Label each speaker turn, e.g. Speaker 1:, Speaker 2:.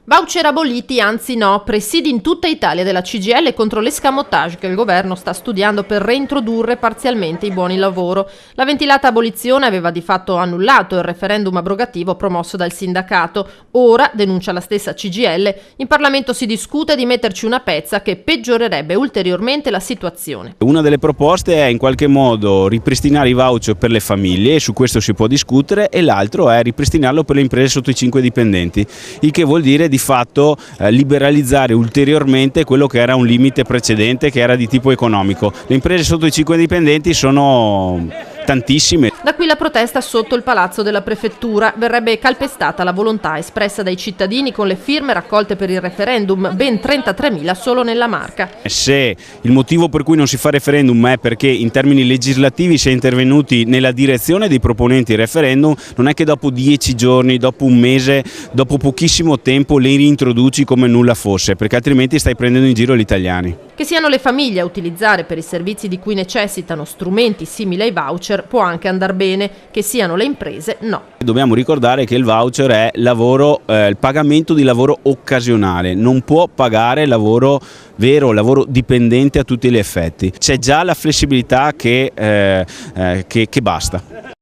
Speaker 1: Voucher aboliti, anzi no, presidi in tutta Italia della CGIL contro l'escamotage che il governo sta studiando per reintrodurre parzialmente i buoni lavoro. La ventilata abolizione aveva di fatto annullato il referendum abrogativo promosso dal sindacato. Ora, denuncia la stessa CGIL, in Parlamento si discute di metterci una pezza che peggiorerebbe ulteriormente la situazione.
Speaker 2: Una delle proposte è in qualche modo ripristinare i voucher per le famiglie, e su questo si può discutere, e l'altro è ripristinarlo per le imprese sotto i 5 dipendenti, il che vuol dire di fatto liberalizzare ulteriormente quello che era un limite precedente che era di tipo economico. Le imprese sotto i 5 dipendenti sono tantissime.
Speaker 1: Da qui la protesta sotto il palazzo della prefettura. Verrebbe calpestata la volontà espressa dai cittadini con le firme raccolte per il referendum, ben 33.000 solo nella Marca.
Speaker 2: Se il motivo per cui non si fa referendum è perché in termini legislativi si è intervenuti nella direzione dei proponenti il referendum, non è che dopo 10 giorni, dopo un mese, dopo pochissimo tempo le reintroduci come nulla fosse, perché altrimenti stai prendendo in giro gli italiani.
Speaker 1: Che siano le famiglie a utilizzare per i servizi di cui necessitano strumenti simili ai voucher può anche andar bene, che siano le imprese no.
Speaker 2: Dobbiamo ricordare che il voucher è il pagamento di lavoro occasionale, non può pagare lavoro vero, lavoro dipendente a tutti gli effetti. C'è già la flessibilità che basta.